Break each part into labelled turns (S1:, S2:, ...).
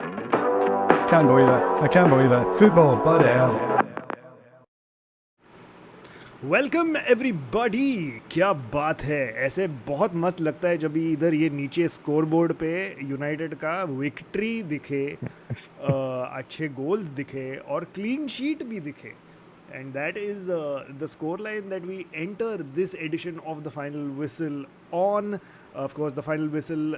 S1: Can't believe it. I can't believe it. Football, bloody hell.
S2: Welcome everybody. क्या बात है, ऐसे बहुत मस्त लगता है जब भी इधर ये नीचे स्कोर बोर्ड पे यूनाइटेड का विक्ट्री दिखे, अच्छे गोल्स दिखे और क्लीन शीट भी दिखे। And that is the scoreline that we enter this edition of the final whistle on. Of course the final whistle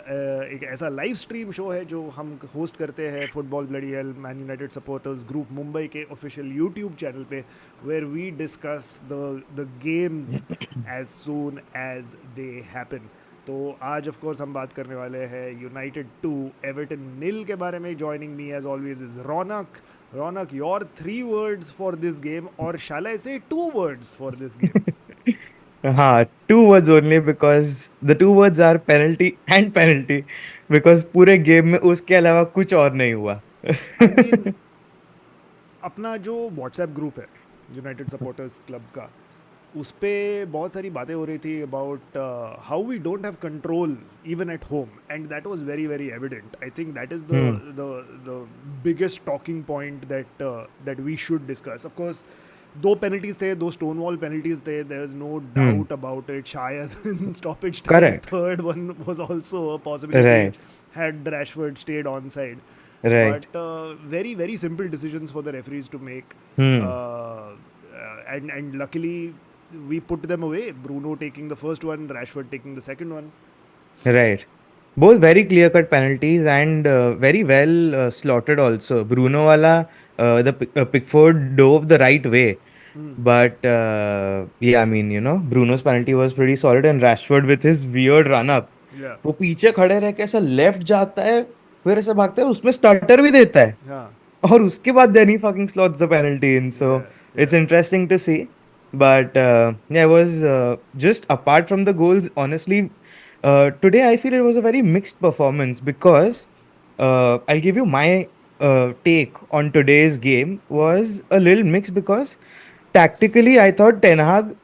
S2: एक ऐसा लाइव स्ट्रीम शो है जो हम होस्ट करते हैं football bloody hell Man United supporters group Mumbai के official YouTube channel पे, where we discuss the games as soon as they happen. तो आज ऑफ कोर्स हम बात करने वाले हैं यूनाइटेड 2 एवर्टन नील के बारे में। Joining me as always is Raunak. Ronak, your 3 words for this game, or shall I say 2 words for this game?
S3: हाँ, 2 words only because the 2 words are penalty and penalty because पूरे game में उसके अलावा कुछ और नहीं हुआ।
S2: I mean, अपना जो व्हाट्सएप ग्रुप है यूनाइटेड सपोर्टर्स क्लब का, उस पर बहुत सारी बातें हो रही थी about how we don't have control even at home, and that was very very evident. I think that is the biggest talking point that we should discuss. Of course 2 penalties थे, 2 स्टोन वॉल पेनल्टीज थे, there is no doubt about it. शायद stoppage time
S3: Correct.
S2: Third one was also a possibility
S3: Right.
S2: had Rashford stayed on side.
S3: Right.
S2: But very very simple decisions for the referees to make,
S3: Hmm.
S2: and luckily we put them away. Bruno taking the first one, Rashford taking the second one.
S3: Right. Both very clear-cut penalties and very well slotted also. Bruno wala, Pickford dove the right way. But yeah, I mean, Bruno's penalty was pretty solid and Rashford with his weird run-up.
S2: Yeah.
S3: वो पीछे खड़े रह के ऐसा left जाता है, फिर ऐसा भागता है, उसमें स्टार्टर भी देता है
S2: Yeah.
S3: और उसके बाद then he fucking slots the penalty in. So
S2: Yeah,
S3: it's interesting to see. But yeah, it was just apart from the goals, honestly, today I feel it was a very mixed performance because I'll give you my take on today's game was a little mixed because tactically I thought Ten Hag,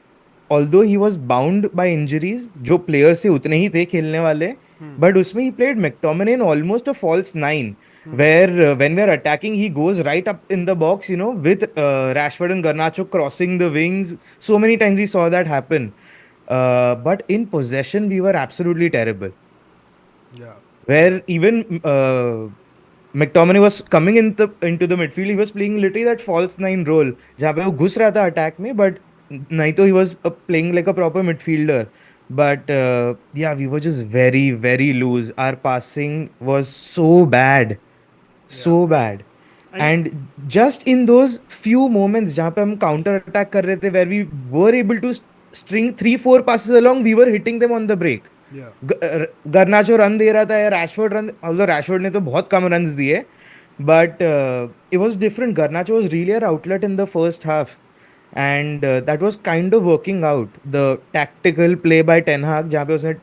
S3: although he was bound by injuries, जो players से उतने ही थे खेलने वाले, but उसमें he played McTominay in almost a false 9, where when we are attacking, he goes right up in the box, with Rashford and Garnacho crossing the wings. So many times we saw that happen. But in possession, we were absolutely terrible.
S2: yeah.
S3: Where even McTominay was coming into the midfield, he was playing literally that false 9 role, जहाँ पे वो घुस रहा था attack में, but नहीं तो he was playing like a proper midfielder. But yeah, we were just very, very loose. Our passing was so bad. So bad.
S2: And
S3: And just in those few moments जहाँ पे हम counter attack कर रहे थे, where we were able to string 3-4 passes along, we were hitting them on the break.
S2: yeah,
S3: Garnacho run दे रहा था या रैशफोर्ड रन, although रैशफोर्ड ने तो बहुत कम रन्स दिए, but it was different. Garnacho was really our outlet in the first half, and that was kind of working out. The tactical play by Ten Hag, जहाँ पे उसने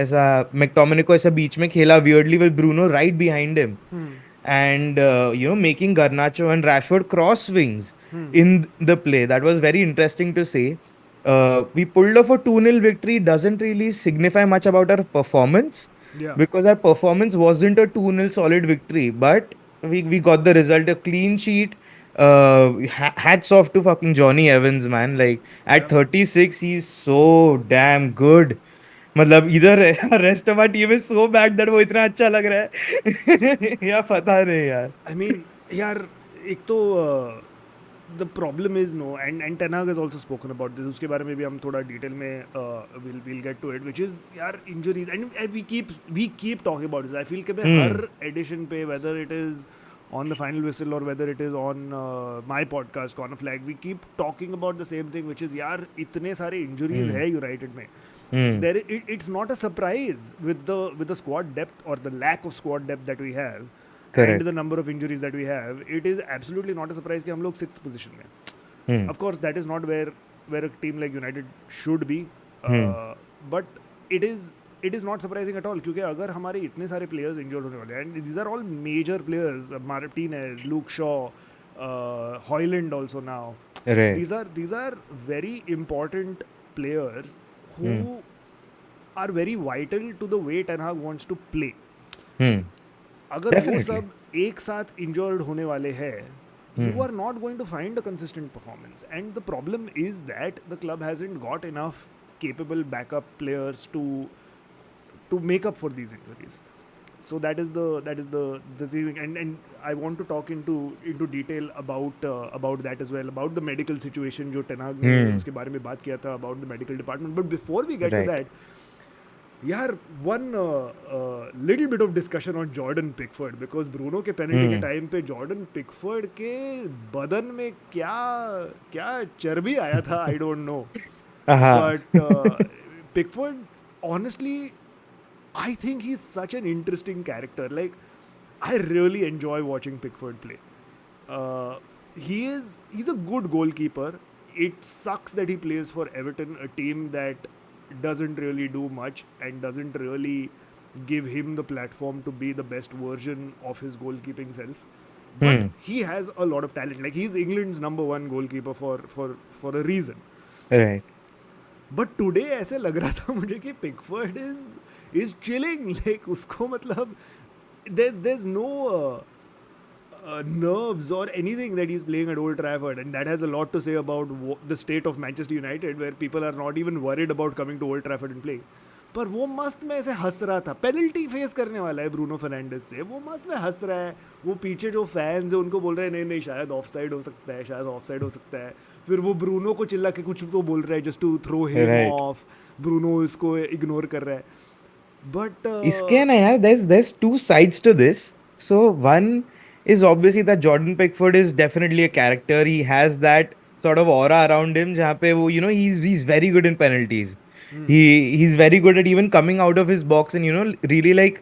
S3: ऐसा McTominay को ऐसा बीच में खेला weirdly with Bruno right behind him, and making Garnacho and Rashford cross wings in the play. That was very interesting to see. We pulled off a 2-0 victory. Doesn't really signify much about our performance
S2: yeah.
S3: because our performance wasn't a 2-0 solid victory, but we got the result, a clean sheet. Hats off to fucking Johnny Evans, man. Like at
S2: Yeah.
S3: 36, he's so damn good. मतलब इधर rest of our team is so bad that वो इतना अच्छा लग रहा है या पता नहीं यार।
S2: I mean, यार एक तो the problem is no, and Ten Hag has also spoken about this. उसके बारे में भी हम थोड़ा डिटेल में we'll get to it, which is यार injuries, and we keep talking about this. I feel कि मैं हर edition पे, whether it is on the final whistle or whether it is on my podcast Corner Flag, we keep talking about the same thing, which is यार इतने सारे injuries है United में. It's not a surprise with the squad depth or the lack of squad depth that we have.
S3: Correct.
S2: And the number of injuries that we have, it is absolutely not a surprise कि हम लोग 6th position में. Of course, that is not where a team like United should be. But it is not surprising at all, क्योंकि अगर हमारे इतने सारे players injured होने वाले हैं, and these are all major players, Martinez, Luke Shaw, Højlund also now.
S3: Right.
S2: These are very important players who are very vital to the way Ten Hag wants to play. अगर वो
S3: Definitely.
S2: सब एक साथ injured होने वाले हैं, you are not going to find a consistent performance. And the problem is that the club hasn't got enough capable backup players to make up for these injuries. So that is the thing, and I want to talk into detail about that as well, about the medical situation जो टेनाग ने उसके बारे में बात किया था, about the medical department. But before we get to
S3: Right.
S2: that, यार one little bit of discussion on Jordan Pickford, because Bruno के penalty के टाइम पे Jordan Pickford के बदन में क्या चर्बी आया था, I don't know. But Pickford, honestly, I think he's such an interesting character. Like, I really enjoy watching Pickford play. He's a good goalkeeper. It sucks that he plays for Everton, a team that doesn't really do much and doesn't really give him the platform to be the best version of his goalkeeping self. But he has a lot of talent. Like, he's England's #1 goalkeeper for a reason.
S3: Right.
S2: But today ऐसे लग रहा था मुझे कि Pickford is chilling. Like, उसको मतलब there's no nerves or anything that he's playing at Old Trafford, and that has a lot to say about the state of Manchester United, where people are not even worried about coming to Old Trafford and playing. पर वो मस्त में ऐसे हंस रहा था. Penalty face करने वाला है ब्रूनो फर्नांडिस से, वो मस्त में हंस रहा है. वो पीछे जो फैंस है उनको बोल रहे हैं नहीं शायद ऑफसाइड हो सकता है, शायद ऑफसाइड हो सकता है. फिर वो ब्रूनो को चिल्ला के कुछ तो बोल रहा है just to throw him off. Bruno इसको इग्नोर कर रहा है. But
S3: इसके ना यार, there's two sides to this. So one is obviously that Jordan Pickford is definitely a character. He has that sort of aura around him जहाँ पे वो, he's very good in penalties. He's very good at even coming out of his box and really, like,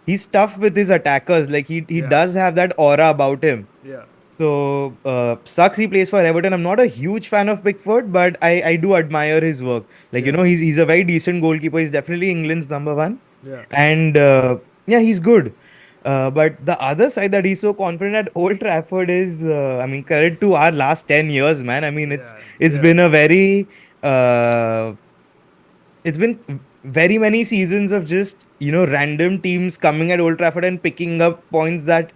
S3: he's tough with his attackers. Like, he does have that aura about him.
S2: yeah.
S3: So sucks he plays for Everton. I'm not a huge fan of Pickford, but I do admire his work. Like, he's a very decent goalkeeper. He's definitely England's #1.
S2: Yeah.
S3: And yeah, he's good. But the other side that he's so confident at Old Trafford is, credit to our last 10 years, man. I mean, it's been a very it's been very many seasons of just random teams coming at Old Trafford and picking up points that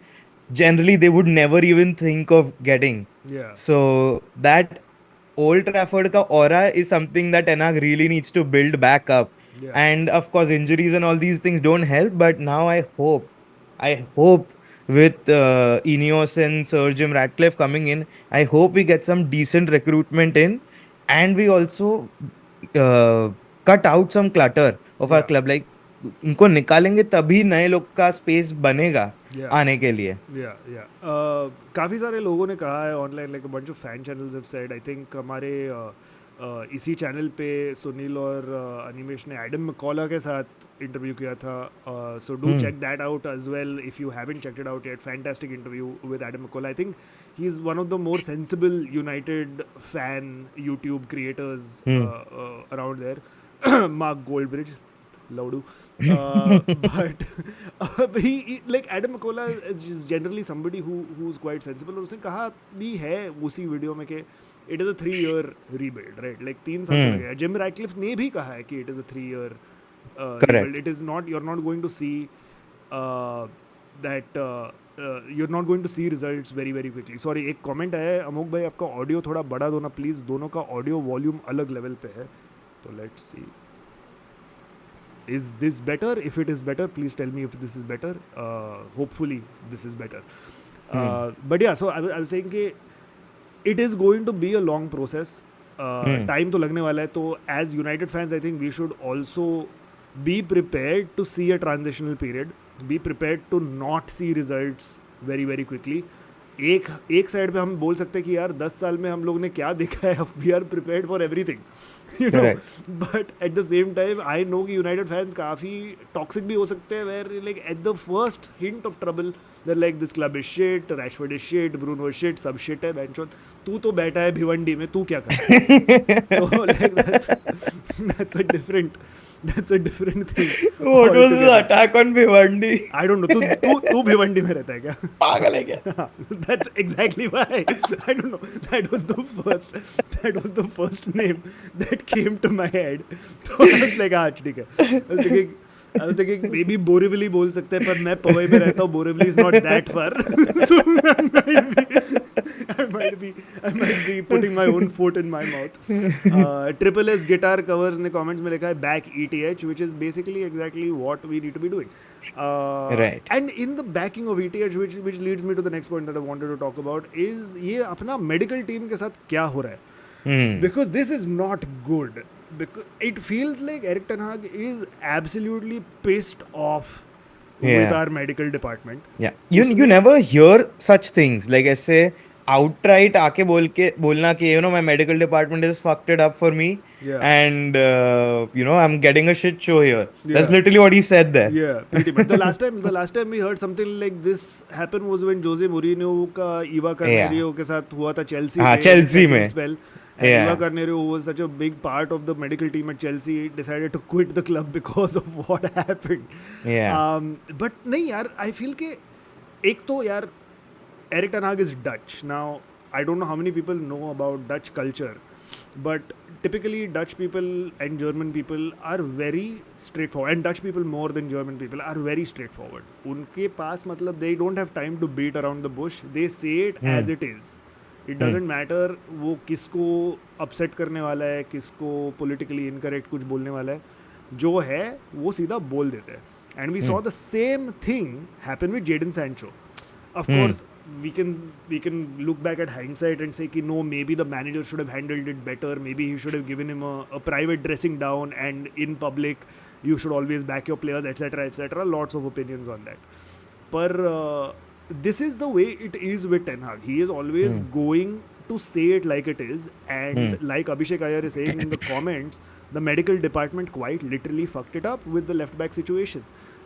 S3: generally they would never even think of getting.
S2: Yeah.
S3: So that Old Trafford ka aura is something that Ten Hag really needs to build back up.
S2: Yeah.
S3: And of course, injuries and all these things don't help. But now I hope with Ineos and Sir Jim Ratcliffe coming in, I hope we get some decent recruitment in, and we also cut out some clutter of our club. Like, इनको निकालेंगे तभी नए लोग का space बनेगा आने के लिए.
S2: काफ़ी सारे लोगों ने कहा है online, like a bunch of fan channels have said. I think हमारे इसी चैनल पे सुनील और अनिमेश ने एडम मैकॉला के साथ इंटरव्यू किया था. So do check that out as well if you haven't checked it out yet. Fantastic interview with Adam McCola. I think he is one of the more sensible United fan YouTube creators around there. Mark Goldbridge, Laudu. But he, like, Adam McCullough is generally somebody who's quite sensible. और उसने कहा भी है उसी video में कि it is a 3-year rebuild, right? Like 3 साल लग गया. Jim Ratcliffe ने भी कहा है कि it is a 3-year rebuild. It is not, you're not going to see that you're not going to see results very very quickly. Sorry, एक comment आया है, अमोक भाई आपका ऑडियो थोड़ा बढ़ा दो ना प्लीज़. दोनों का ऑडियो वॉल्यूम अलग लेवल पे है. तो let's see. Is this better? If it is better, please tell me if this is better. Hopefully this is better. But yeah, so I was saying कि it is going to be a long process. Time तो लगने वाला है. तो as United fans, I think we should also be prepared to see a transitional period. Be prepared to not see results very very quickly. एक side पे हम बोल सकते हैं कि यार 10 साल में हम लोग ने क्या देखा है. We are prepared for everything, but at the same time I know कि यूनाइटेड फैंस काफ़ी टॉक्सिक भी हो सकते हैं. Where like at the first hint of trouble there like this club is shit, Rashford is shit, Bruno is shit, सब shit है. बेंचों तू तो बैठा है भिवंडी में, तू क्या कर तो like that's a different thing.
S3: What was the attack on Bhiwandi?
S2: I don't know. तू भिवंडी में रहता है क्या?
S3: पागल है क्या?
S2: That's exactly why. I don't know. That was the first name that came to my head. So I was like, ठीक है. I was thinking, I was thinking maybe Borivali बोल सकते हैं, पर मैं पवई में रहता हूँ. Borivali is not that far. So I might be putting my own foot in my mouth. Triple S Guitar Covers ने comments में लिखा है back ETH, which is basically exactly what we need to be doing.
S3: Right.
S2: And in the backing of ETH, which leads me to the next point that I wanted to talk about, is ये अपना medical team के साथ क्या हो रहा है? Because this is not good. Because it feels like Eric Ten Hag is absolutely pissed off with our medical department.
S3: Yeah, you never hear such things like ऐसे outright आके बोलना कि my medical department is fucked it up for me, and I'm getting a shit show here. That's literally what he said there.
S2: Yeah, pretty much. The last time we heard something like this happen was when Jose Mourinho का Eva Carneiro के साथ हुआ था Chelsea में spell. And Eva Carneiro, who was such a big part of the medical team at Chelsea, decided to quit the club because of what happened.
S3: Yeah.
S2: But नहीं यार, I feel कि एक तो यार Eric Ten Hag is Dutch. Now, I don't know how many people know about Dutch culture, but typically Dutch people and German people are very straightforward, and Dutch people more than German people are very straightforward. उनके पास मतलब they don't have time to beat around the bush. They say it as it is. It doesn't matter वो किसको upset करने वाला है, किसको politically incorrect कुछ बोलने वाला है, जो है वो सीधा बोल देते हैं. And we saw the same thing happen with Jadon Sancho. Of course, we can look back at hindsight and say कि no, maybe the manager should have handled it better. Maybe he should have given him a private dressing down, and in public you should always back your players, etc., etc. Lots of opinions on that. But this is the way it is with Ten Hag. He is always going to say it like it is, and like Abhishek Iyer is saying in the comments, the medical department quite literally fucked it up with the left back situation.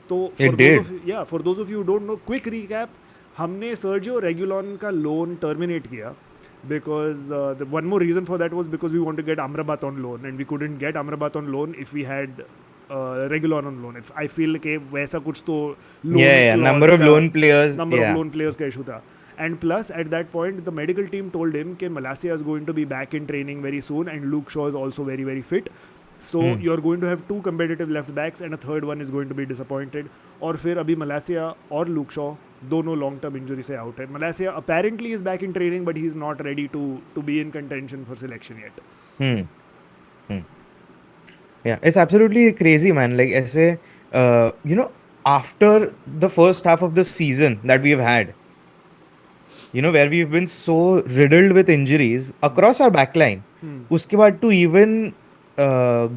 S2: So for those of you who don't know, quick recap, हमने Sergio Reguilon का loan terminate किया because the one more reason for that was because we want to get Amrabat on loan, and we couldn't get Amrabat on loan if we had Reguilon on loan. If I feel कि वैसा कुछ तो
S3: number of loan players
S2: का issue था. And plus at that point the medical team told him कि Malacia is going to be back in training very soon, and Luke Shaw is also very very fit. So you're going to have two competitive left backs, and a third one is going to be disappointed. और फिर अभी Malacia और Luke Shaw दोनों long term injury से out है. Malacia apparently is back in training, but he's not ready to be in contention for selection yet.
S3: Yeah, it's absolutely crazy, man. Like ऐसे after the first half of the season that we've had, where we've been so riddled with injuries across our backline, उसके बाद to even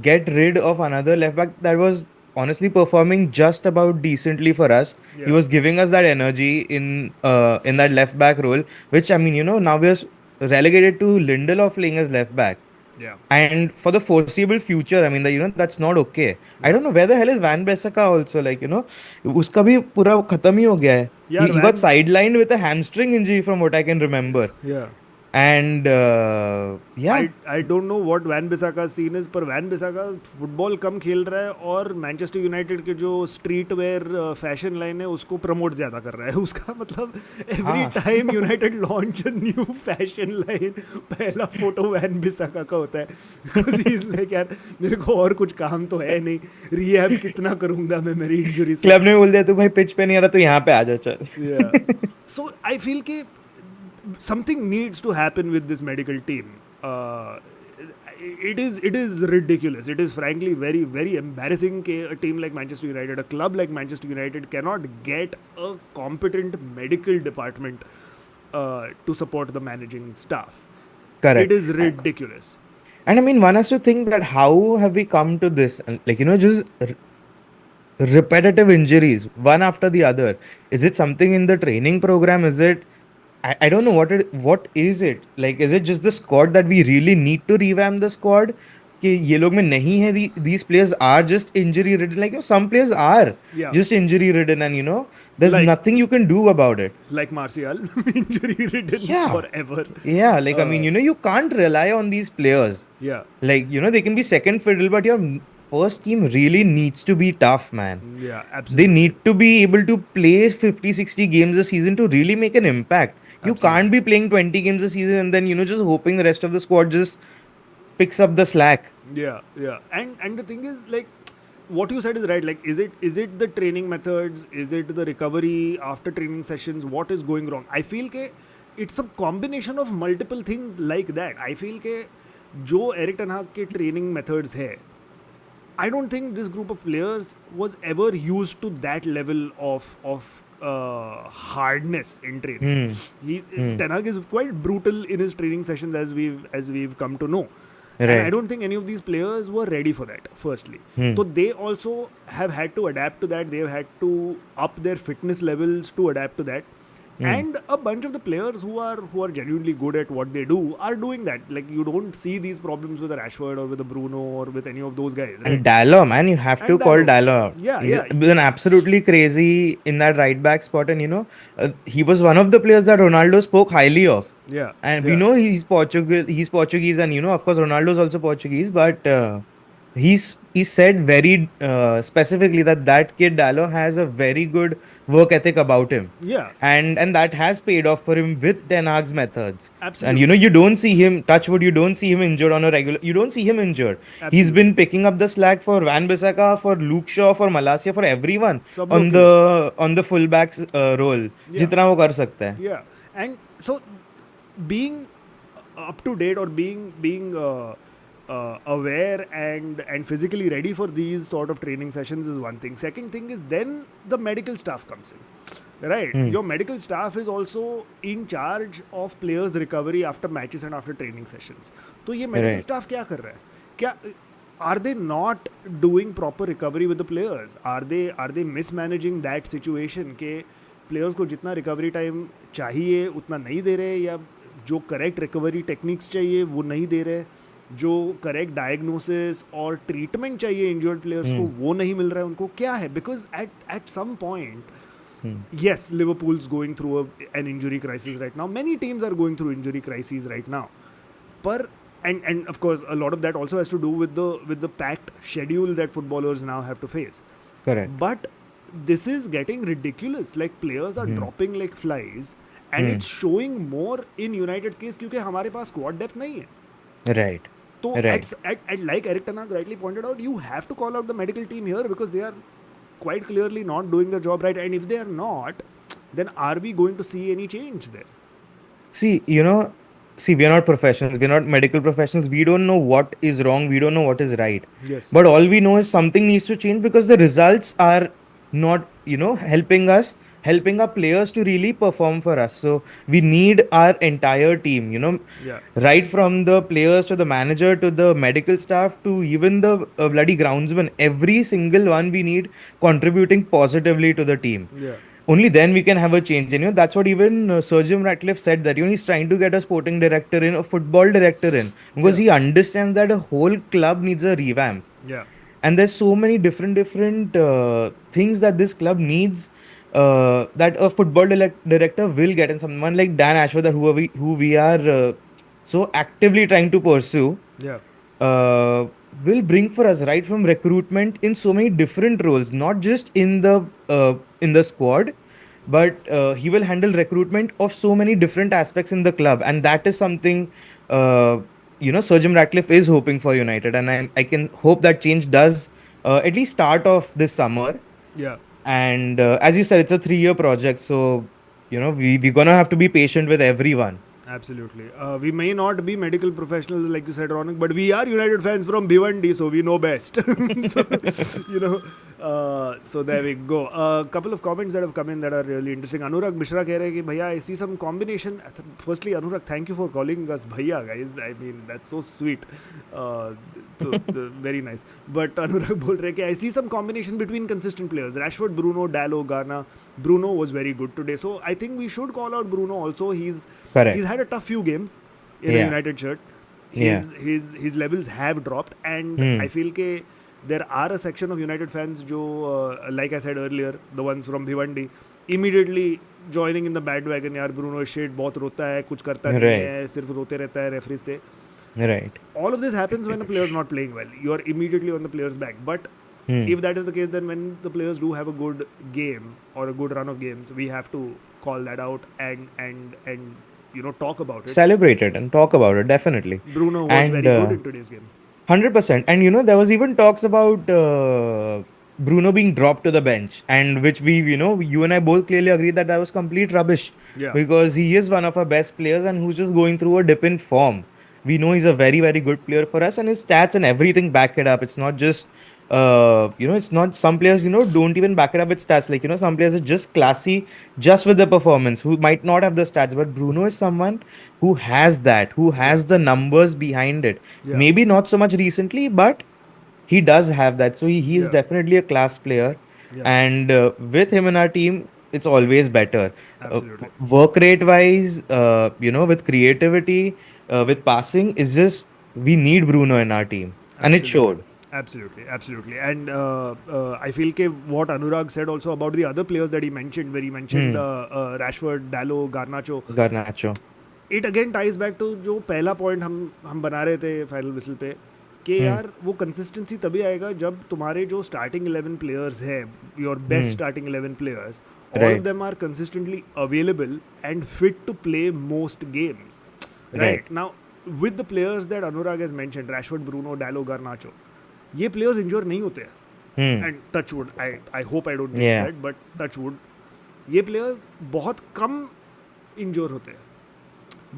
S3: get rid of another left back that was honestly performing just about decently for us. He was giving us that energy in that left back role, which I mean, now we are relegated to Lindelof playing as left back.
S2: Yeah.
S3: And for the foreseeable future, I mean, that's not okay. I don't know where the hell is Van Bissaka also. Like, उसका भी पूरा खत्म ही हो गया है. He got sidelined with a hamstring injury from what I can remember.
S2: Yeah.
S3: And
S2: I don't know what Van Bissaka's scene is, पर Van Bissaka football कम खेल रहा है और मैनचेस्टर यूनाइटेड के जो स्ट्रीट वेयर फैशन लाइन है उसको promote ज़्यादा कर रहा है. उसका मतलब every time United launch a new fashion line पहला फोटो वैन बिसाका का होता है, बिकॉज ही इज लाइक यार मेरे को और कुछ काम तो है नहीं, रिहैब कितना करूँगा मैं मेरी इंजरी से.
S3: क्लब ने बोल दिया तू भाई पिच पे नहीं आ रहा तो यहाँ पे आ जा चल.
S2: सो आई फील कि something needs to happen with this medical team. It is ridiculous. It is frankly very very embarrassing that a team like Manchester United, a club like Manchester United, cannot get a competent medical department to support the managing staff.
S3: Correct.
S2: It is ridiculous.
S3: And I mean, one has to think that how have we come to this? Like, just repetitive injuries, one after the other. Is it something in the training program? Is it I don't know what is it? Like, is it just the squad that we really need to revamp the squad? कि ये लोग में नहीं है, these players are just injury ridden. Like, some players are just injury ridden, and there's nothing you can do about it.
S2: Like Martial, injury ridden forever.
S3: Yeah, like I mean, you can't rely on these players.
S2: Yeah.
S3: Like, they can be second fiddle, but your first team really needs to be tough, man.
S2: Yeah, absolutely.
S3: They need to be able to play 50-60 games a season to really make an impact. You can't be playing 20 games a season and then, just hoping the rest of the squad just picks up the slack.
S2: Yeah. And the thing is, like, what you said is right. Like, is it the training methods? Is it the recovery after training sessions? What is going wrong? I feel ke it's a combination of multiple things like that. I feel ke जो Eric Ten Hag के training methods है, I don't think this group of players was ever used to that level of hardness in training. Ten Hag is quite brutal in his training sessions, as we've come to know. And I don't think any of these players were ready for that, firstly. So they also have had to adapt to that. They've had to up their fitness levels to adapt to that. And a bunch of the players who are genuinely good at what they do are doing that. Like, you don't see these problems with a Rashford or with a Bruno or with any of those guys. Right?
S3: And Dalot, man, you have to
S2: And
S3: call
S2: Dalot.
S3: Dalot out.
S2: Yeah,
S3: He's
S2: yeah.
S3: been absolutely crazy in that right back spot, and he was one of the players that Ronaldo spoke highly of.
S2: Yeah.
S3: And we know he's Portuguese, and of course Ronaldo is also Portuguese, but he said very specifically that kid Dalot has a very good work ethic about him.
S2: Yeah.
S3: And that has paid off for him with Ten Hag's methods.
S2: Absolutely.
S3: And you don't see him, touch wood, you don't see him injured on a regular. You don't see him injured.
S2: Absolutely.
S3: He's been picking up the slack for Van Bissaka, for Luke Shaw, for Malacia, for everyone
S2: Sab
S3: on the fullbacks role.
S2: Yeah.
S3: जितना वो कर सकता है.
S2: Yeah. And so being up to date or being aware and physically ready for these sort of training sessions is one thing. Second thing is then the medical staff comes in, right? Your medical staff is also in charge of players' recovery after matches and after training sessions. तो ये medical staff क्या कर रहा है? क्या are they not doing proper recovery with the players? Are they mismanaging that situation के players को जितना recovery time चाहिए उतना नहीं दे रहे, या जो correct recovery techniques चाहिए वो नहीं दे रहे, जो करेक्ट डायग्नोसिस और ट्रीटमेंट चाहिए इंजर्ड प्लेयर्स को वो नहीं मिल रहा है उनको? क्या है? Because at some point, yes, Liverpool's going through an injury crisis right now. Many teams are going through injury crises right now. And of course, a lot of that also has to do with the packed schedule that footballers now have to face.
S3: Correct.
S2: But this is getting ridiculous. Like, players are dropping like flies, and it's showing more in United's case क्योंकि हमारे पास squad depth नहीं है.
S3: Right.
S2: So,
S3: Right.
S2: like Eric Ten Hag rightly pointed out, you have to call out the medical team here because they are quite clearly not doing their job right. And if they are not, then are we going to see any change there?
S3: See, we are not professionals. We are not medical professionals. We don't know what is wrong. We don't know what is right.
S2: Yes.
S3: But all we know is something needs to change because the results are not, helping our players to really perform for us. So we need our entire team,
S2: Yeah.
S3: right from the players to the manager to the medical staff to even the bloody groundsman. Every single one we need contributing positively to the team.
S2: Yeah.
S3: Only then we can have a change. And that's what even Sir Jim Ratcliffe said, that he's trying to get a sporting director in, a football director in, because he understands that a whole club needs a revamp.
S2: Yeah.
S3: And there's so many different things that this club needs, that a football director will get, and someone like Dan Ashworth, who we are so actively trying to pursue, will bring for us right from recruitment in so many different roles, not just in the squad, but he will handle recruitment of so many different aspects in the club, and that is something Sir Jim Ratcliffe is hoping for United, and I can hope that change does at least start off this summer.
S2: Yeah.
S3: And as you said, it's a 3-year project, so we're gonna have to be patient with everyone.
S2: Absolutely. We may not be medical professionals, like you said, Ronak, but we are United fans from Bhiwandi, so we know best. So there we go. A couple of comments that have come in that are really interesting. Anurag Mishra कह रहे हैं कि भैया, I see some combination. Firstly, Anurag, thank you for calling us bhaiya, guys. I mean, that's so sweet. Very nice. But Anurag बोल रहे हैं कि I see some combination between consistent players. Rashford, Bruno, Dalot, Garner. Bruno was very good today. So I think we should call out Bruno also. He's had a tough few games in a United shirt. His levels have dropped, and I feel that there are a section of United fans जो, like I said earlier, the ones from Bhiwandi, immediately joining in the bandwagon. यार Bruno is shit, बहुत रोता है, कुछ करता नहीं है, सिर्फ रोते रहता है referee से.
S3: Right.
S2: All of this happens when a player is not playing well. You are immediately on the player's back. But if that is the case, then when the players do have a good game or a good run of games, we have to call that out and talk about it.
S3: Celebrate it and talk about it, definitely.
S2: Bruno was very good in today's game.
S3: 100%. And there was even talks about Bruno being dropped to the bench, and which you and I both clearly agreed that was complete rubbish,
S2: Yeah,
S3: because he is one of our best players and who's just going through a dip in form. We know he's a very, very good player for us, and his stats and everything back it up. It's not just, it's not some players, don't even back it up with stats. Like, some players are just classy just with the performance, who might not have the stats, but Bruno is someone who has that, who
S2: yeah,
S3: has the numbers behind it.
S2: yeah,
S3: Maybe not so much recently, but he does have that. So he is
S2: yeah,
S3: definitely a class player.
S2: yeah,
S3: And with him in our team, it's always better. Uh,
S2: absolutely.
S3: Work rate wise, with creativity, with passing, is just we need Bruno in our team. And it
S2: Absolutely.
S3: showed.
S2: Absolutely, absolutely. And I feel ke what Anurag said also about the other players that he mentioned, where he mentioned
S3: Hmm.
S2: Rashford, Dallo, Garnacho,
S3: Garnacho.
S2: it again ties back to जो पहला point हम बना रहे थे final whistle पे कि
S3: Hmm.
S2: यार वो कंसिस्टेंसी तभी आएगा जब तुम्हारे जो स्टार्टिंग 11 प्लेयर्स है your best
S3: Hmm.
S2: Starting 11 players all of
S3: Right.
S2: Them are consistently available and fit to play most games
S3: Right.
S2: Right now with the players that Anurag has mentioned Rashford Bruno Dalot Garnacho ये players injure नहीं होते हैं
S3: Hmm.
S2: And touch wood I hope I don't get
S3: Yeah.
S2: That but touch wood ये players बहुत कम injure होते हैं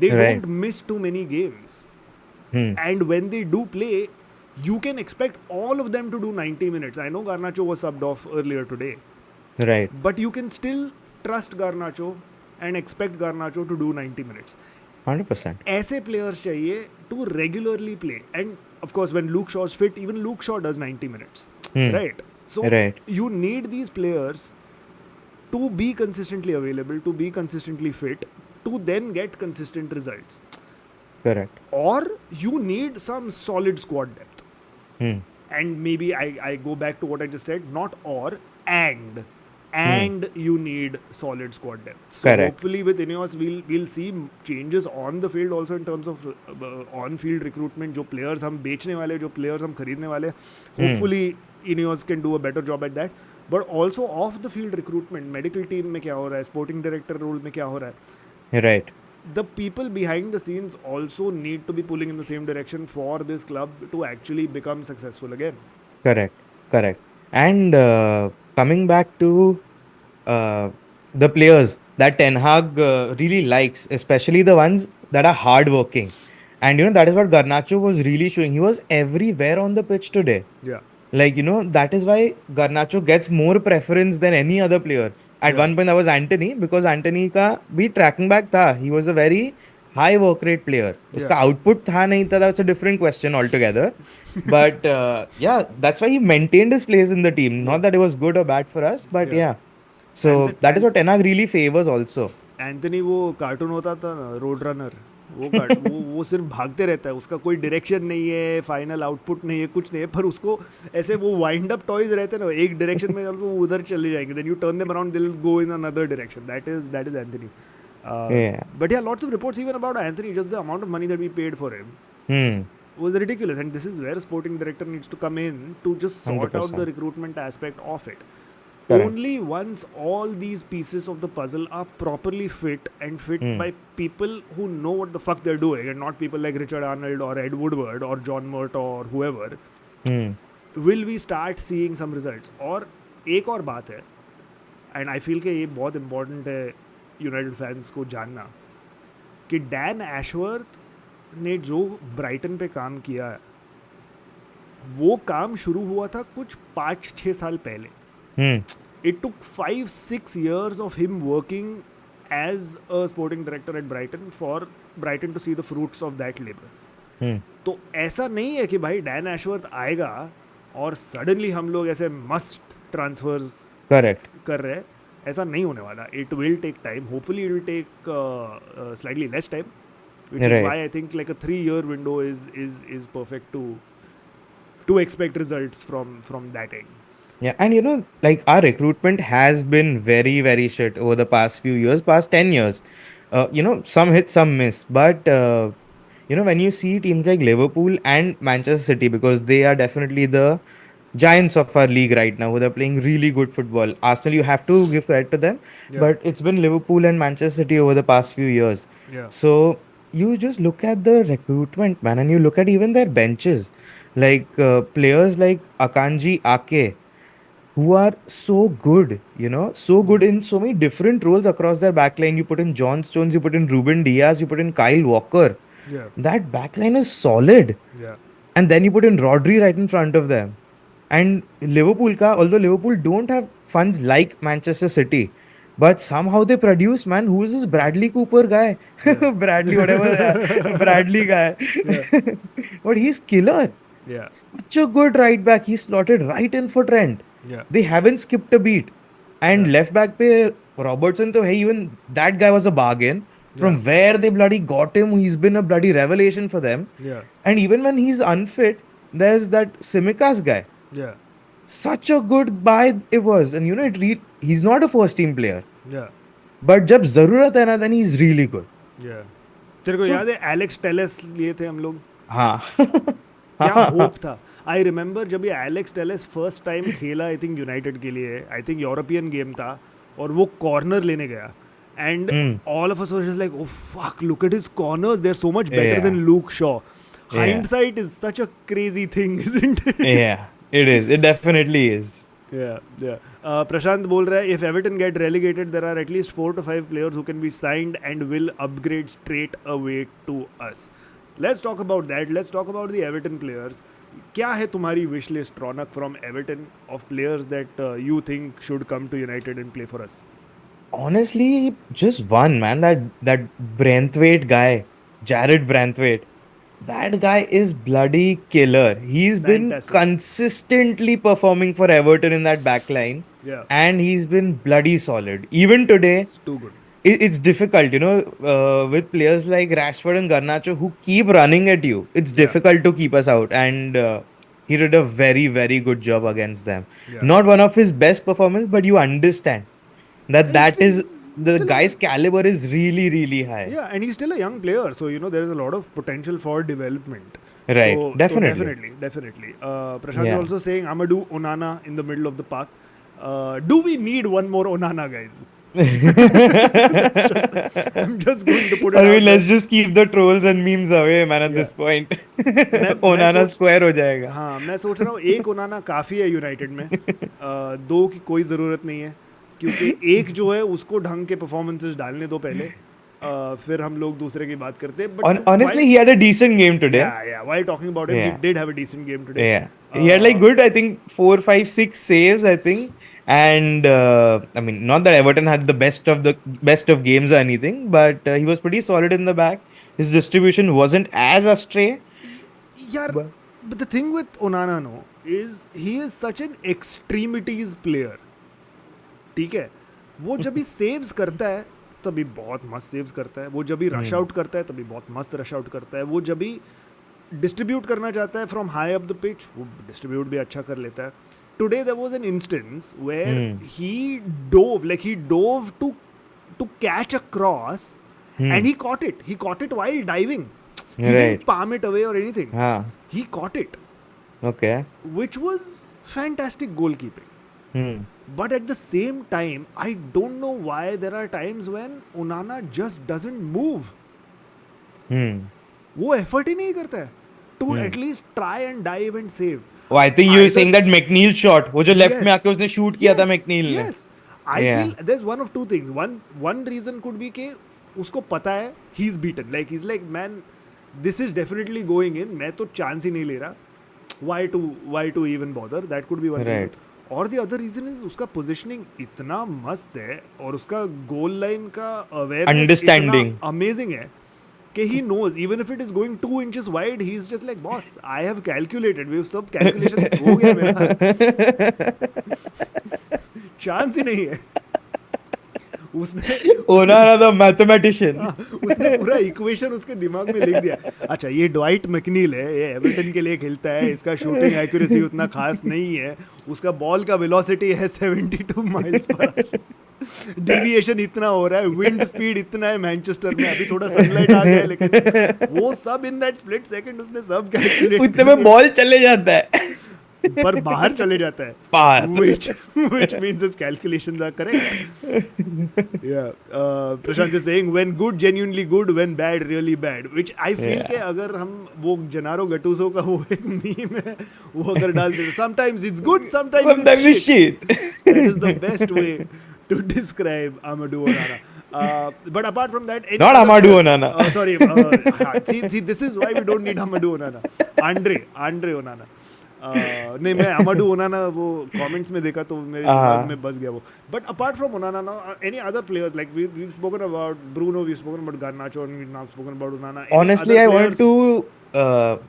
S2: they
S3: Right.
S2: don't miss too many games,
S3: Hmm.
S2: and when they do play you can expect all of them to do 90 minutes. I know Garnacho was subbed off earlier today,
S3: Right.
S2: but you can still trust Garnacho and expect Garnacho to do 90 minutes.
S3: 100%.
S2: ऐसे players चाहिए to regularly play, and of course when Luke Shaw's fit, even Luke Shaw does 90 minutes.
S3: Hmm.
S2: Right, so
S3: Right.
S2: you need these players to be consistently available, to be consistently fit, to then get consistent results.
S3: Correct.
S2: Or you need some solid squad depth.
S3: Hmm.
S2: And maybe I go back to what I just said, not or, and you need solid squad depth. So
S3: Correct.
S2: hopefully with Ineos we'll see changes on the field also in terms of on field recruitment. जो players हम बेचने वाले, जो players हम खरीदने वाले, hopefully Ineos can do a better job at that. But also off the field recruitment, medical team में क्या हो रहा है, sporting director role में क्या हो रहा है,
S3: Right.
S2: the people behind the scenes also need to be pulling in the same direction for this club to actually become successful again.
S3: Correct, correct. And coming back to uh, the players that Ten Hag really likes, especially the ones that are hardworking. And that is what Garnacho was really showing. He was everywhere on the pitch today.
S2: Yeah,
S3: Like, that is why Garnacho gets more preference than any other player. At
S2: Yeah.
S3: one point, that was Anthony, because Anthony ka bhi tracking back tha. He was a very high work rate player. Uska
S2: Yeah.
S3: output tha nahi tha, that's a different question altogether. But yeah, that's why he maintained his place in the team. Not that it was good or bad for us, but
S2: Yeah.
S3: yeah. So that is what Ten Hag really favors also.
S2: Anthony वो cartoon होता था ना, road runner, वो सिर्फ भागते रहता है, उसका कोई डायरेक्शन नहीं है, फाइनल आउटपुट नहीं है, कुछ नहीं है, पर उसको ऐसे वो वाइंड अप टॉयज रहते हैं ना, एक डायरेक्शन में वो उधर चले जाएंगे, then you turn them around, they will go in another direction. That is Anthony.
S3: Yeah.
S2: But yeah, lots of reports even about Anthony, just the amount of money that we paid for him
S3: Hmm.
S2: was ridiculous, and this is where a sporting director needs to come in to just sort out the
S3: 100%.
S2: recruitment aspect of it.
S3: Correct.
S2: Only once all these pieces of the puzzle are properly fit and fit by people who know what the fuck they're doing, and not people like Richard Arnold or Ed Woodward or John Murtaugh or whoever,
S3: Hmm.
S2: will we start seeing some results. और एक और बात है, and I feel कि ये बहुत important है United fans को जानना, कि डैन एशवर्थ ने जो ब्राइटन पे काम किया है, वो काम शुरू हुआ था कुछ 5-6 साल पहले.
S3: Hmm.
S2: It took 5-6 years of him working as a sporting director at Brighton for Brighton to see the fruits of that labor.
S3: Hmm.
S2: तो ऐसा नहीं है कि भाई डैन एशवर्थ आएगा और सडनली हम लोग ऐसे मस्ट ट्रांसफर्स
S3: Correct.
S2: कर रहे हैं. ऐसा नहीं होने वाला. It will take time. Hopefully it will take slightly less time, which is
S3: Right.
S2: why I think like a 3-year window is perfect to expect results from that end.
S3: Yeah, and like our recruitment has been very, very shit over the past few years, past 10 years. Some hit, some miss. But, when you see teams like Liverpool and Manchester City, because they are definitely the giants of our league right now, who are playing really good football. Arsenal, you have to give credit to them.
S2: Yeah.
S3: But it's been Liverpool and Manchester City over the past few years.
S2: Yeah.
S3: So you just look at the recruitment, man, and you look at even their benches. like players like Akanji Ake, who are so good, so good in so many different roles across their backline. You put in John Stones, you put in Ruben Diaz, you put in Kyle Walker.
S2: Yeah,
S3: That backline is solid.
S2: yeah,
S3: And then you put in Rodri right in front of them. And Liverpool ka, although Liverpool don't have funds like Manchester City, but somehow they produce, man. Who is this Bradley Cooper guy?
S2: yeah,
S3: Bradley, whatever, Bradley guy.
S2: yeah,
S3: But he's killer.
S2: yeah,
S3: Such a good right back. He's slotted right in for Trent.
S2: yeah,
S3: They haven't skipped a beat.
S2: yeah,
S3: And left back pe Robertson, to hey, even that guy was a bargain.
S2: yeah,
S3: From where they bloody got him, he's been a bloody revelation for them.
S2: yeah,
S3: And even when he's unfit, there's that Simicas guy.
S2: yeah,
S3: Such a good buy it was. And he's not a first team player.
S2: yeah,
S3: But जब जरूरत है ना, then he's really good.
S2: yeah. तेरे को
S3: So,
S2: याद है Alex Telles लिए थे हम लोग?
S3: हाँ.
S2: क्या होप था. आई रिमेंबर जब ये एलेक्स टेलेस फर्स्ट टाइम खेला आई थिंक यूनाइटेड के लिए, आई थिंक यूरोपियन गेम था, और वो कॉर्नर लेने गया and all of us were just like oh fuck, look at his corners, they are so much better
S3: Yeah.
S2: Then Luke Shaw.
S3: Yeah.
S2: Hindsight is such a crazy thing, isn't it?
S3: Yeah, it is. It definitely is.
S2: Yeah. Prashant बोल रहा है if Everton get relegated there are at least 4 to 5 players who can be signed and will upgrade straight away to us. Let's talk about that. Let's talk about the Everton players. क्या है तुम्हारी wish list, Raunak, from Everton of players that you think should come to United and play for us?
S3: Honestly, just one man. That Branthwaite guy, Jared Branthwaite. That guy is bloody killer. He's been
S2: Fantastic.
S3: consistently performing for Everton in that back line.
S2: Yeah.
S3: And he's been bloody solid. Even today,
S2: It's too good.
S3: it's difficult, with players like Rashford and Garnacho who keep running at you. It's
S2: Yeah.
S3: difficult to keep us out. And he did a very, very good job against them.
S2: Yeah.
S3: Not one of his best performances, but you understand that
S2: He's
S3: the
S2: still
S3: guy's caliber is really, really high.
S2: Yeah, and he's still a young player, so there is a lot of potential for development.
S3: Right,
S2: So
S3: definitely.
S2: definitely. Prashant is
S3: Yeah.
S2: also saying Amadou Onana in the middle of the park. Do we need one more Onana, guys? I'm just going to put it
S3: I
S2: out
S3: mean, let's
S2: there.
S3: just keep the trolls and memes away, man, at this point. Onana square हो जाएगा.
S2: हाँ, मैं सोच रहा हूँ एक ओनाना काफ़ी है यूनाइटेड में, दो की कोई ज़रूरत नहीं है, क्योंकि एक जो है उसको ढंग के परफॉर्मेंसेस डालने दो पहले, फिर हम लोग दूसरे की बात करते हैं. But
S3: Honestly, he had a decent game today.
S2: yeah. While talking about him,
S3: Yeah.
S2: he did have a decent game today.
S3: Yeah. He had like good, I think, 4, 5, 6 saves, I think. And I mean, not that Everton had the best of games or anything, but he was pretty solid in the back. His distribution wasn't as astray.
S2: यार, but the thing with Onana no is he is such an extremities player. ठीक है, वो जब भी saves करता है तभी बहुत मस्त सेव्स करता है, वो जब भी रश आउट करता है तभी बहुत मस्त रश आउट करता है, वो जब भी डिस्ट्रीब्यूट करना चाहता है from high up the pitch वो डिस्ट्रीब्यूट भी अच्छा कर लेता है. Today there was an instance where he dove to catch a cross and he caught it. He caught it while diving. He didn't palm it away or anything. He caught it.
S3: Okay.
S2: Which was fantastic goalkeeping. But at the same time, I don't know why there are times when Onana just doesn't move. वो effort ही नहीं करता है to at least try and dive and save.
S3: Oh, I think you were saying that McNeil shot, वो जो left में आके उसने shoot किया था McNeil ने.
S2: Yes. I feel there's one of two things. One reason could be कि उसको पता है he's beaten. Like he's like, man, this is definitely going in. मैं तो chance ही नहीं ले रहा. Why to even bother? That could be one reason. और the other reason is उसका positioning इतना मस्त है और उसका goal line का awareness
S3: Understanding.
S2: इतना amazing है कि he knows even if it is going 2 inches wide, he's just like, boss, I have calculated. We've सब calculations हो गया मेरा. Chance ही नहीं है. उसने
S3: Onana the mathematician.
S2: उसने पूरा इक्वेशन उसके दिमाग में लिख दिया. अच्छा, ये ड्वाइट मैकनील है, ये एवर्टन के लिए खेलता है, इसका शूटिंग एक्यूरेसी उतना खास नहीं है, उसका बॉल का वेलोसिटी है 72 माइल्स पर, डेविएशन इतना हो रहा है, विंड स्पीड इतना है मैनचेस्टर में, अभी थोड़ा सनलाइट आ गया है, लेकिन वो सब इन दैट स्प्लिट सेकंड उसने सब कैलकुलेट.
S3: उतने में बॉल चले जाता है.
S2: पर बाहर चले जाता है,
S3: बाहर.
S2: which means his calculations are correct. Yeah, Prashant is saying when good, genuinely good, when bad, really bad. Which I feel
S3: Yeah.
S2: कि अगर हम वो Gennaro Gattuso का वो एक meme है, वो अगर डाल देते, sometimes it's good, sometimes
S3: Sometimes
S2: it's
S3: it's shit.
S2: That is the best way to describe Amadou Onana. But apart from that, any
S3: Not
S2: other
S3: Amadou
S2: players-
S3: Onana.
S2: sorry, see, this is why we don't need Amadou Onana. Andre Onana. नहीं, मैं अमाडू ओनाना वो comments में देखा तो मेरे दिमाग में बस गया वो. But apart from ओनाना now, any other players like we've spoken about Bruno, we've spoken about Garnacho, and we've now spoken about Onana. Any
S3: Honestly,
S2: other
S3: I want
S2: players?
S3: to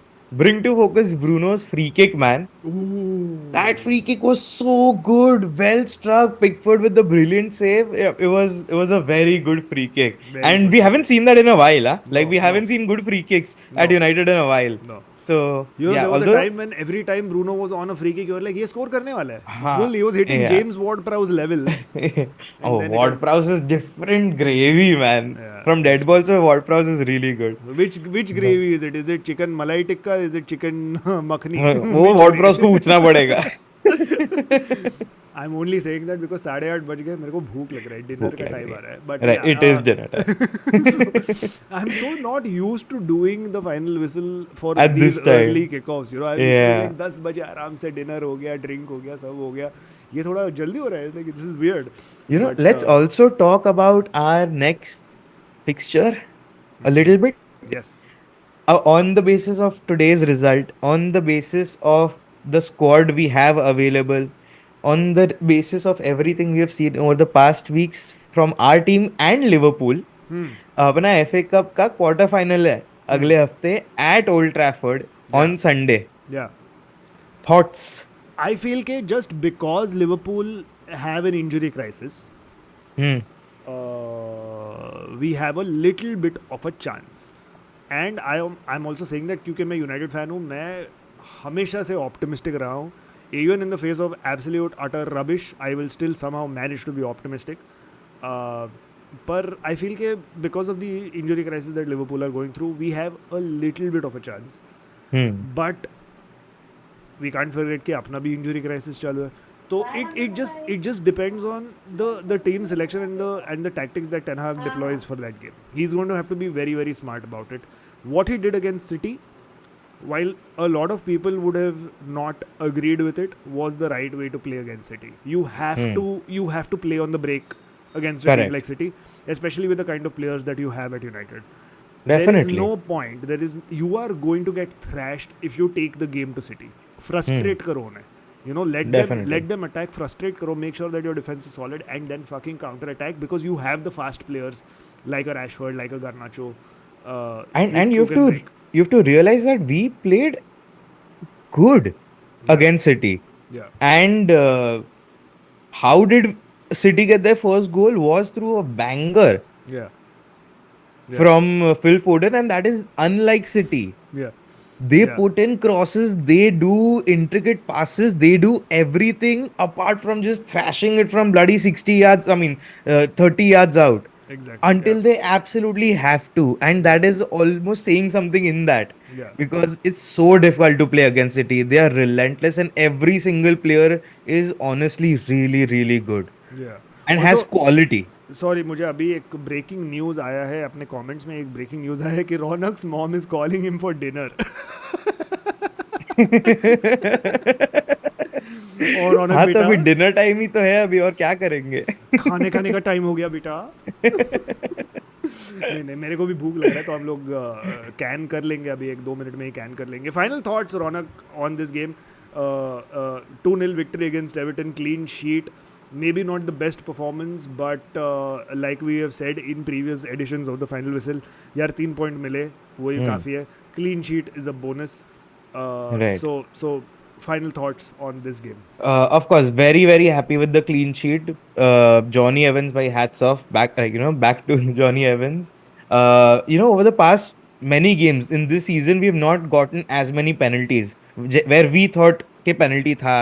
S3: bring to focus Bruno's free kick, man.
S2: Ooh.
S3: That free kick was so good, well struck. Pickford with the brilliant save. Yeah, it was a very good free kick,
S2: Very
S3: and
S2: good
S3: we
S2: free
S3: haven't seen that in a while. Huh? Like we
S2: No.
S3: haven't seen good free kicks at
S2: No.
S3: United in a while.
S2: No.
S3: So
S2: You know,
S3: yeah,
S2: there was
S3: although
S2: a time when every time Bruno was on a free kick, you were like, ये score करने वाला है.
S3: हाँ,
S2: Full, he was hitting
S3: yeah.
S2: James Ward-Prowse levels.
S3: oh,
S2: then it
S3: Ward-Prowse is different gravy, man.
S2: Yeah,
S3: From dead balls, so Ward-Prowse is really good.
S2: Which gravy is it? Is it chicken malai tikka? Is it chicken makhni?
S3: वो Ward-Prowse को पूछना पड़ेगा.
S2: I'm only saying that because 8:30 बज गए, मेरे को भूख लग रहा है, डिनर
S3: भूख
S2: का
S3: लग
S2: टाइम
S3: रही
S2: आ
S3: है.
S2: रहा है. But
S3: Right,
S2: yeah,
S3: it is dinner time.
S2: I'm so not used to doing the final whistle for
S3: At
S2: these
S3: this time.
S2: early kickoffs. You know, I'm used to
S3: Yeah.
S2: like 10 बजे आराम से dinner हो गया, drink हो गया, सब हो गया. ये थोड़ा जल्दी हो रहा है. Like this is weird.
S3: You know,
S2: But,
S3: let's also talk about our next fixture a little bit.
S2: Yes.
S3: On the basis of today's result, on the basis of the squad we have available, on the basis of everything we have seen over the past weeks from our team and Liverpool, अपना FA Cup का quarter final है अगले हफ्ते at Old Trafford on Sunday.
S2: Yeah.
S3: Thoughts?
S2: I feel कि just because Liverpool have an injury crisis, we have a little bit of a chance. And I'm also saying that क्योंकि मैं United fan हूँ, मैं हमेशा से optimistic रहा हूँ. Even in the face of absolute utter rubbish, I will still somehow manage to be optimistic. But I feel कि because of the injury crisis that Liverpool are going through, we have a little bit of a chance. But we can't forget कि अपना भी injury crisis चालू है. So it just depends on the team selection and the tactics that Ten Hag deploys for that game. He's going to have to be very, very smart about it. What he did against City, while a lot of people would have not agreed with it, was the right way to play against City. You have to play on the break against a team
S3: Correct.
S2: like City, especially with the kind of players that you have at United.
S3: Definitely.
S2: There is no point. You are going to get thrashed if you take the game to City. Frustrate करो उन्हें. You know,
S3: Definitely.
S2: let them attack, frustrate करो, make sure that your defense is solid, and then fucking counter attack because you have the fast players like a Rashford, like a Garnacho.
S3: And you
S2: can break.
S3: have to realize that we played good against City.
S2: Yeah.
S3: And how did City get their first goal was through a banger
S2: Yeah.
S3: from Phil Foden, and that is unlike City.
S2: Yeah.
S3: They
S2: Yeah.
S3: put in crosses, they do intricate passes, they do everything apart from just thrashing it from bloody 60 yards, 30 yards out.
S2: Exactly.
S3: Until they absolutely have to. And that is almost saying something in that.
S2: Yeah.
S3: Because it's so difficult to play against City. They are relentless, and every single player is honestly really, really good.
S2: Yeah.
S3: And has
S2: Also,
S3: quality.
S2: Sorry, मुझे अभी एक breaking news आया है अपने comments में. एक breaking news आया है कि Raunak's mom is calling him for dinner. और रौनक
S3: हाँ, तो
S2: बेटा,
S3: अभी डिनर टाइम ही तो है अभी, और क्या करेंगे?
S2: खाने का टाइम हो गया बेटा. नहीं, मेरे को भी भूख लग रहा है, तो हम लोग कैन कर लेंगे अभी 1-2 मिनट में ही कैन कर लेंगे. Final thoughts Raunak on this game. 2-0 victory against Everton, clean sheet. Maybe not the best performance, but like we have said in previous editions of the final whistle, यार 3 point मिले, वही काफ़ी है. Clean sheet is a bonus.
S3: Right.
S2: So final thoughts on this game.
S3: Of course, very, very happy with the clean sheet. Johnny Evans, by hats off. Back to Johnny Evans. Over the past many games in this season, we have not gotten as many penalties where we thought के penalty था,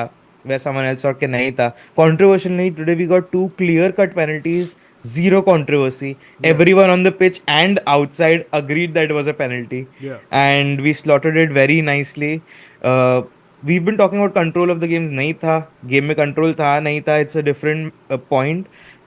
S3: where someone else thought के नहीं था. Controversially, today we got 2 clear-cut penalties, zero controversy.
S2: Yeah.
S3: Everyone on the pitch and outside agreed that it was a penalty.
S2: Yeah.
S3: And we slotted it very nicely. we've been talking about control of the games. नहीं था game में control था नहीं था. It's a different point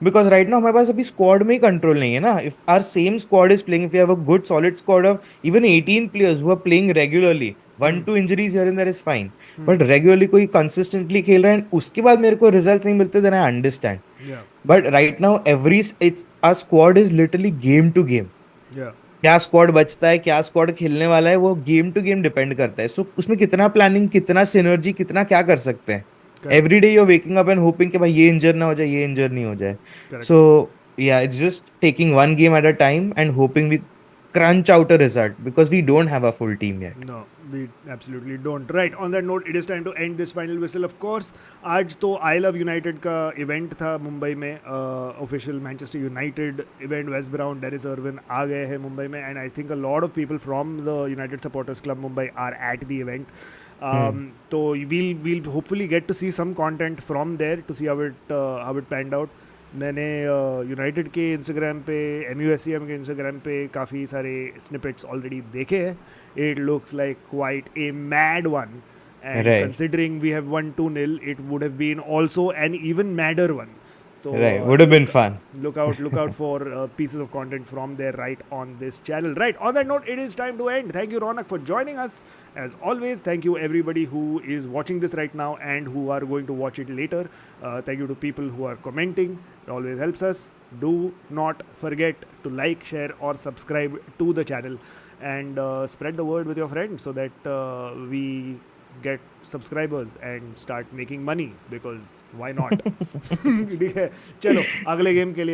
S3: because right now हमारे पास अभी squad में ही control नहीं है ना. If our same squad is playing, if we have a good solid squad of even 18 players who are playing regularly, 1-2 injuries here and there is fine, but regularly कोई consistently खेल रहा है and उसके बाद मेरे को results नहीं मिलते, then I understand.
S2: Yeah,
S3: But right now it's our squad is literally game to game.
S2: yeah,
S3: क्या स्क्वाड बचता है, क्या स्क्वाड खेलने वाला है, वो गेम टू गेम डिपेंड करता है. सो उसमें कितना प्लानिंग, कितना सिनर्जी, कितना क्या कर सकते हैं.
S2: correct,
S3: every day you waking up and hopping कि भाई ये इंजर ना हो जाए, ये इंजर नहीं हो जाए.
S2: correct.
S3: सो या it's just taking one game at a time and hoping we crunch out a result because we don't have a full team yet.
S2: No, we absolutely don't. Right, on that note, it is time to end this final whistle. Of course, आज तो I Love United का event था मुंबई में, official Manchester United event. Wes Brown, Denis Irwin आ गए हैं मुंबई में, and I think a lot of people from the United supporters club Mumbai are at the event. तो we'll hopefully get to see some content from there to see how it panned out. मैंने United के Instagram पे, MUSCM के Instagram पे काफ़ी सारे snippets already देखे हैं. It looks like quite a mad one, and
S3: Right.
S2: Considering we have won 2-0, it would have been also an even madder one. So
S3: Right, would have been fun.
S2: look out for pieces of content from there right on this channel. Right, on that note, it is time to end. Thank you, Ronak, for joining us as always. Thank you everybody who is watching this right now and who are going to watch it later. Thank you to people who are commenting. It always helps us. Do not forget to like, share or subscribe to the channel, and spread the word with your friends so that we get subscribers and start making money, because why not. ठीक है, चलो अगले game के लिए